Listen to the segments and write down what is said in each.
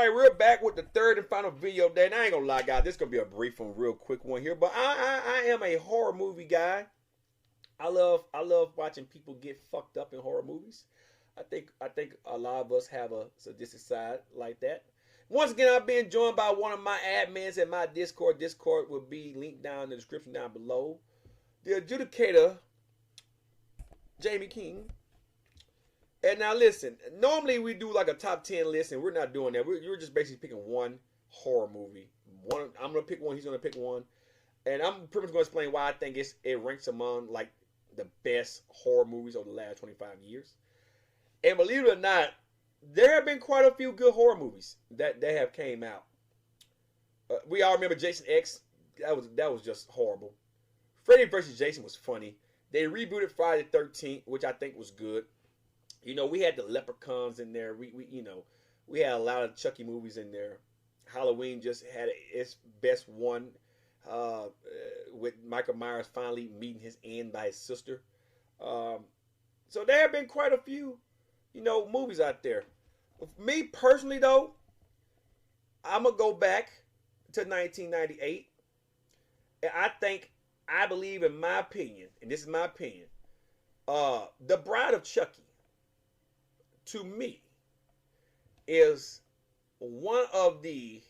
Alright, we're back with the third and final video day. And I ain't gonna lie, guys, this is gonna be a brief one, real quick one here. But I am a horror movie guy. I love watching people get fucked up in horror movies. I think a lot of us have a sadistic side like that. Once again, I'm being joined by one of my admins at my Discord. Discord will be linked down in the description down below. The adjudicator, JaimeKing. And now listen, normally we do like a top 10 list, and we're not doing that. We're just basically picking one horror movie. I'm gonna pick one, he's gonna pick one. And I'm pretty much gonna explain why I think it ranks among like the best horror movies over the last 25 years. And believe it or not, there have been quite a few good horror movies that have came out. We all remember Jason X. That was just horrible. Freddy vs. Jason was funny. They rebooted Friday the 13th, which I think was good. You know, we had the Leprechauns in there. We had a lot of Chucky movies in there. Halloween just had its best one, with Michael Myers finally meeting his end by his sister. So there have been quite a few, movies out there. Me personally, though, I'm gonna go back to 1998, and I believe, in my opinion, and this is my opinion, The Bride of Chucky, to me, is one of the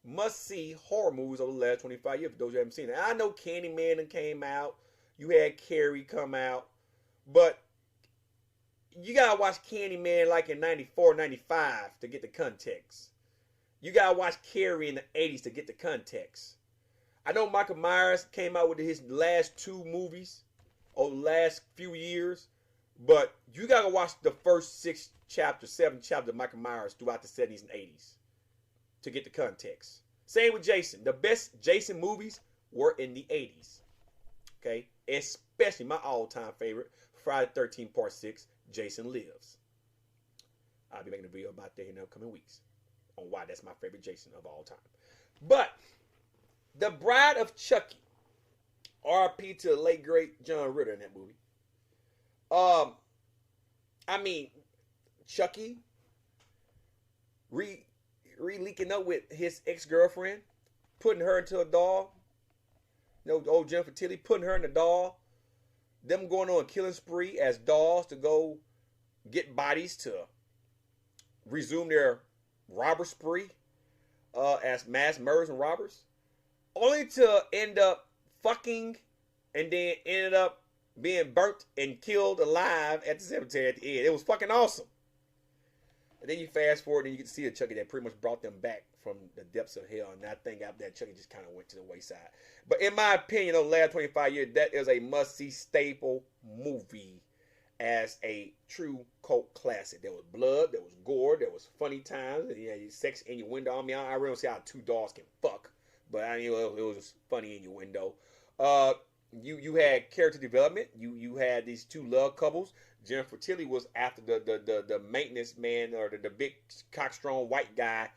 must-see horror movies over the last 25 years, for those who haven't seen it. I know Candyman came out, you had Carrie come out, but you gotta watch Candyman like in 94, 95 to get the context. You gotta watch Carrie in the 80s to get the context. I know Michael Myers came out with his last two movies over the last few years, but you gotta watch the first 7 chapters of Michael Myers throughout the 70s and 80s to get the context. Same with Jason. The best Jason movies were in the 80s. Okay? Especially my all-time favorite, Friday the 13th Part 6, Jason Lives. I'll be making a video about that in the upcoming weeks on why that's my favorite Jason of all time. But The Bride of Chucky, R.I.P. to the late great John Ritter in that movie. Chucky leaking up with his ex-girlfriend, putting her into a doll. Old Jennifer Tilly putting her in a doll. Them going on a killing spree as dolls to go get bodies to resume their robber spree as mass murders and robbers. Only to end up fucking and then ended up being burnt and killed alive at the cemetery at the end. It was fucking awesome. And then you fast forward and you get to see a Chucky that pretty much brought them back from the depths of hell. And I think after that, Chucky just kind of went to the wayside. But in my opinion, over the last 25 years, that is a must-see staple movie as a true cult classic. There was blood, there was gore, there was funny times, and sex innuendo. I really don't see how two dogs can fuck, but it was just funny innuendo. You had character development. You had these two love couples. Jennifer Tilly was after the maintenance man, or the big cockstrong white guy,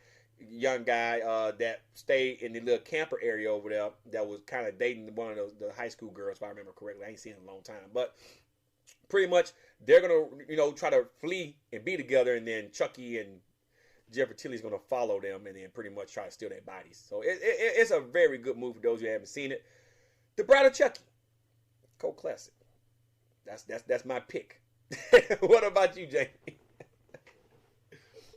young guy that stayed in the little camper area over there, that was kind of dating one of the high school girls, if I remember correctly. I ain't seen it in a long time, but pretty much they're gonna try to flee and be together, and then Chucky and Jennifer Tilly's gonna follow them and then pretty much try to steal their bodies. So it's a very good movie for those who haven't seen it. The Bride of Chucky, cult classic. That's my pick. What about you, Jamie?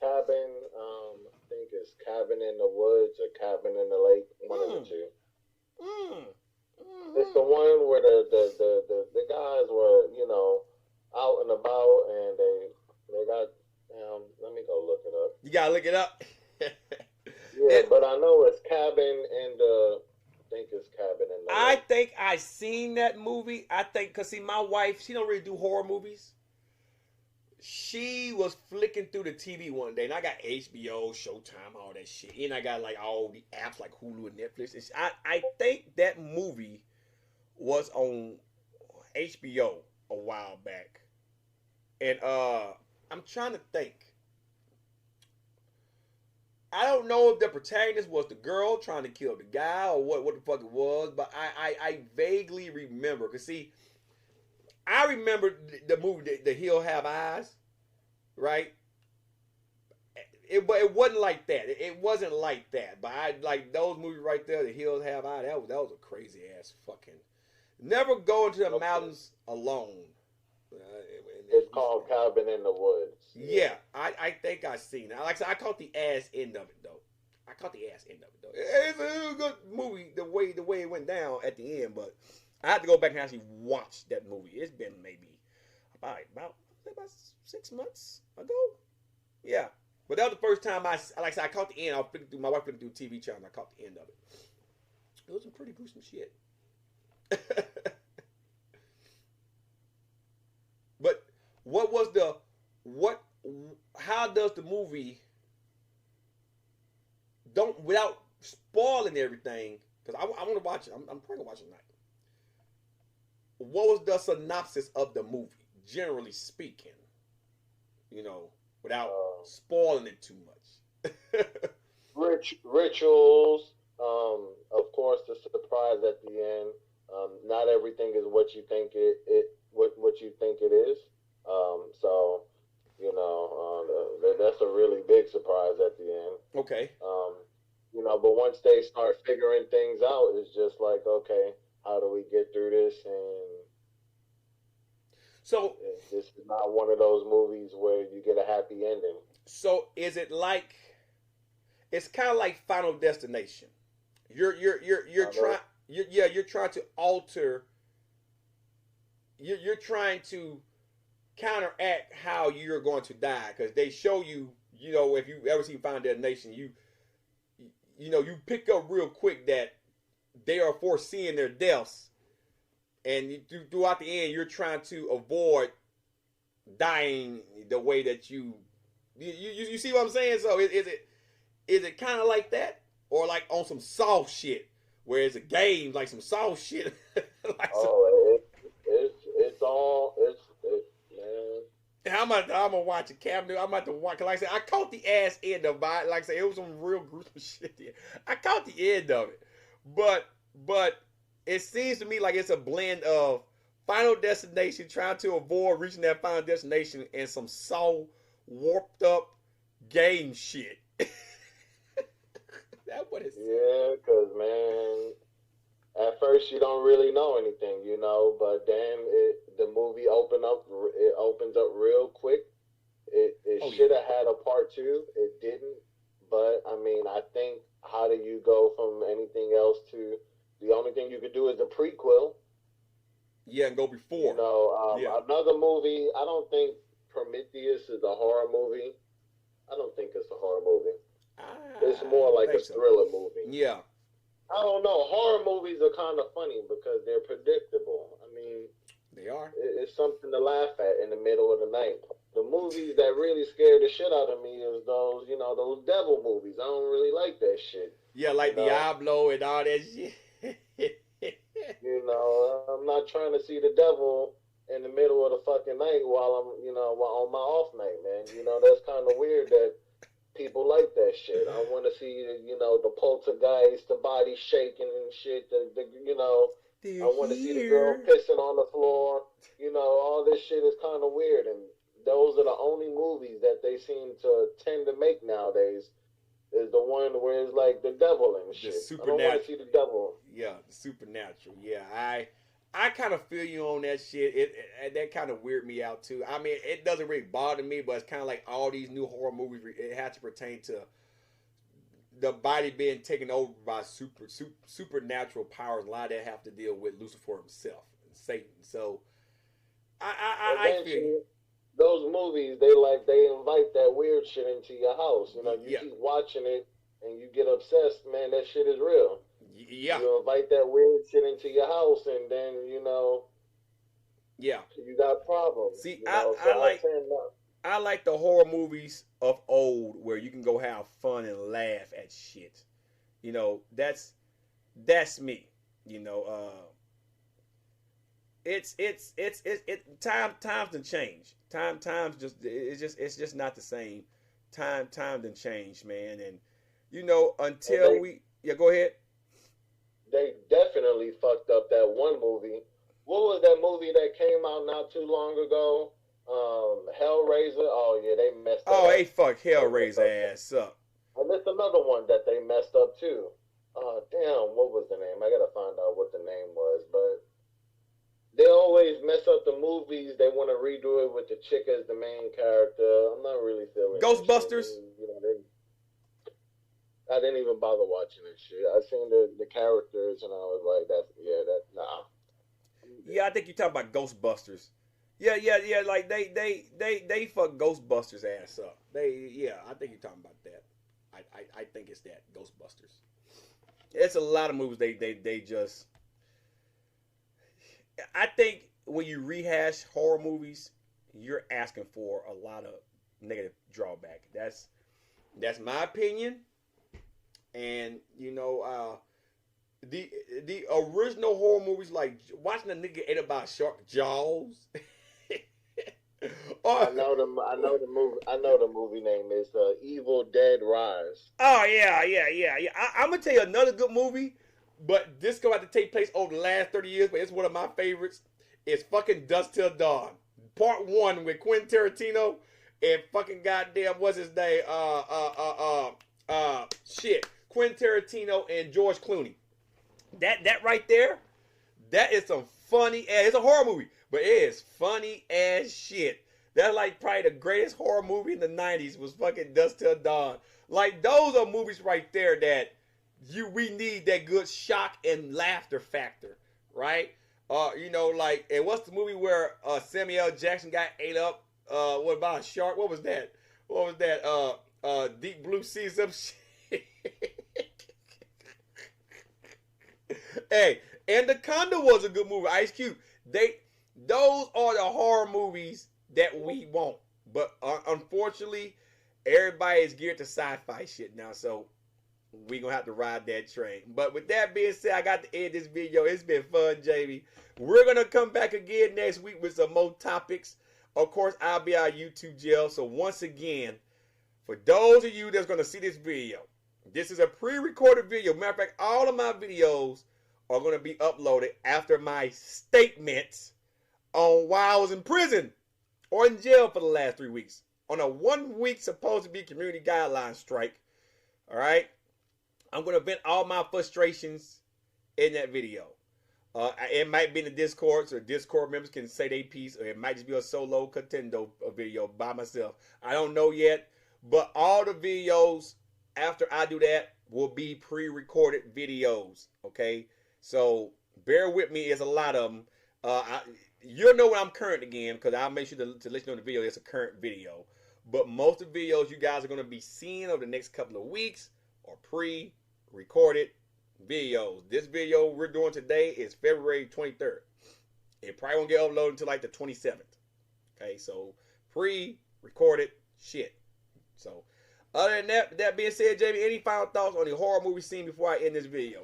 Cabin, I think it's Cabin in the Woods or Cabin in the Lake, one of the two. It's the one where the guys were, out and about, and they got, let me go look it up. You gotta look it up. Yeah, but I know it's Cabin in the, I think it's Cabin in the Lake. I think I seen that movie. Cause see, my wife, she don't really do horror movies. She was flicking through the TV one day, and I got HBO, Showtime, all that shit. And I got like all the apps like Hulu and Netflix. And I think that movie was on HBO a while back. And I'm trying to think. I don't know if the protagonist was the girl trying to kill the guy or what the fuck it was, but I vaguely remember. Because see, I remember the movie The Hill Have Eyes, right? but it wasn't like that. It wasn't like that. But I like those movies right there. The Hills Have Eyes. That was a crazy ass fucking. Never go into the mountains alone. It's called Cabin in the Woods. Yeah, I think I seen it. Like I said, I caught the ass end of it though. It's a good movie the way it went down at the end, but I had to go back and actually watch that movie. It's been maybe about 6 months ago. Yeah, but that was the first time like I said, I caught the end. I was flipping through, my wife flipping through TV channel, and I caught the end of it. It was some pretty gruesome shit. But how does the movie, don't, without spoiling everything, because I want to watch it. I'm probably gonna watch it tonight. What was the synopsis of the movie, generally speaking? Without spoiling it too much. Rituals. Of course, the surprise at the end. Not everything is what you think what you think it is. So that's a really big surprise at the end. Okay. But once they start figuring things out, it's just like, okay, how do we get through this? And so this is not one of those movies where you get a happy ending. So is it like, it's kind of like Final Destination? You're trying to alter. You're trying to counteract how you're going to die, because they show you, if you ever seen Final Destination, you pick up real quick that they are foreseeing their deaths, and throughout the end, you're trying to avoid dying the way that you see what I'm saying? So is it kind of like that, or like on some soft shit, where it's a game, like some soft shit? I'm gonna watch it, Cam. I'm about to watch. Like I said, I caught the ass end of it. Like I said, it was some real gruesome shit there. I caught the end of it, but it seems to me like it's a blend of Final Destination, trying to avoid reaching that final destination, and some so warped up game shit. That's what it's. Yeah, because man, at first you don't really know anything, but then the movie opens up real quick. It should have had a part 2. It didn't, but I mean, I think, how do you go from anything else to, the only thing you could do is a prequel. Yeah, and go before. Another movie. I don't think Prometheus is a horror movie. I don't think it's a horror movie. It's more like a thriller movie. Yeah. I don't know. Horror movies are kind of funny because they're predictable. I mean, they are. It's something to laugh at in the middle of the night. The movies that really scare the shit out of me is those devil movies. I don't really like that shit. Yeah, like Diablo and all that shit. I'm not trying to see the devil in the middle of the fucking night while I'm, while on my off night, man. That's kind of weird that people like that shit. I want to see, the poltergeist, the body shaking and shit. I want to see the girl pissing on the floor. All this shit is kind of weird, and those are the only movies that they seem to tend to make nowadays. Is the one where it's like the devil and shit. I don't want to see the devil. Yeah, the supernatural. Yeah, I kind of feel you on that shit. That kind of weirded me out too. I mean, it doesn't really bother me, but it's kind of like all these new horror movies. It has to pertain to the body being taken over by supernatural powers. A lot of that have to deal with Lucifer himself and Satan. So I feel you. Those movies, they invite that weird shit into your house. You keep watching it and you get obsessed, man, that shit is real. Yeah. You invite that weird shit into your house, and then, yeah, you got problems. See, I like the horror movies of old where you can go have fun and laugh at shit. That's me. Times done change. Times it's just not the same. Times done change, man. And until go ahead. They definitely fucked up that one movie. What was that movie that came out not too long ago Hellraiser. Oh yeah, they messed that Oh, up. they fuck They messed Hellraiser up. ass up. And there's another one that they messed up too. Damn, what was the name? I gotta find out what the name was. But they always mess up the movies. They want to redo it with the chick as the main character. I'm not really feeling that shit. Ghostbusters. And, I didn't even bother watching that shit. I seen the characters and I was like, that's nah. Yeah, I think you're talking about Ghostbusters. Yeah. Like they fuck Ghostbusters ass up. I think you're talking about that. I think it's that Ghostbusters. It's a lot of movies they just. I think when you rehash horror movies, you're asking for a lot of negative drawback. That's my opinion. And the original horror movies, like watching a nigga ate by a shark, Jaws. I know the movie. I know the movie name is Evil Dead Rise. Oh yeah. I'm gonna tell you another good movie, but this gonna have to take place over the last 30 years. But it's one of my favorites. It's fucking Dusk Till Dawn, Part 1 with Quentin Tarantino and fucking goddamn what's his name? Shit, Quentin Tarantino and George Clooney. That right there, that is some funny ass. It's a horror movie, but it is funny as shit. That's like probably the greatest horror movie in the 90s was fucking Dusk Till Dawn. Like those are movies right there that we need that good shock and laughter factor, right? Like, and what's the movie where Samuel L. Jackson got ate up? What about a shark? What was that? Deep Blue Sea, some shit. Hey, Anaconda was a good movie. Ice Cube. Those are the horror movies that we want. But unfortunately, everybody is geared to sci-fi shit now, so we gonna have to ride that train. But with that being said, I got to end this video. It's been fun, Jamie. We're gonna come back again next week with some more topics. Of course, I'll be our YouTube jail. So once again, for those of you that's gonna see this video, this is a pre-recorded video. Matter of fact, all of my videos are gonna be uploaded after my statements on why I was in prison or in jail for the last 3 weeks on a 1 week supposed to be community guideline strike. All right. I'm going to vent all my frustrations in that video. It might be in the Discord, so Discord members can say their piece, or it might just be a solo contendo video by myself. I don't know yet, but all the videos after I do that will be pre-recorded videos, okay? So bear with me, it's a lot of them. You'll know when I'm current again, because I'll make sure to let you know in the video it's a current video. But most of the videos you guys are going to be seeing over the next couple of weeks are pre-recorded videos. This video we're doing today is February 23rd. It probably won't get uploaded until like the 27th. Okay, so pre-recorded shit. So other than that being said, Jamie, any final thoughts on the horror movie scene before I end this video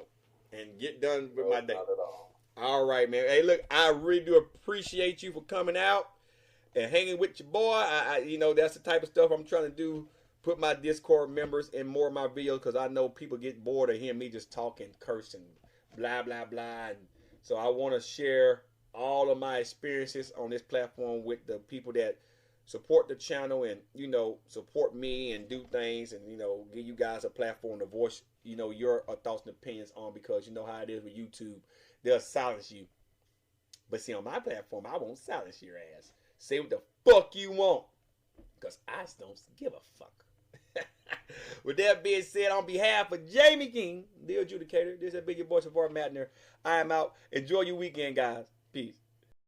and get done with my day? Not at all. All right, man. Hey, look, I really do appreciate you for coming out and hanging with your boy. That's the type of stuff I'm trying to do. Put my Discord members in more of my videos because I know people get bored of hearing me just talking, cursing, blah, blah, blah. And so I want to share all of my experiences on this platform with the people that support the channel and, support me and do things and, give you guys a platform to voice, your thoughts and opinions on, because you know how it is with YouTube. They'll silence you. But see, on my platform, I won't silence your ass. Say what the fuck you want, because I don't give a fuck. With that being said, on behalf of JaimeKing, the adjudicator, this has been your boy Savar Matner. I am out. Enjoy your weekend, guys. Peace.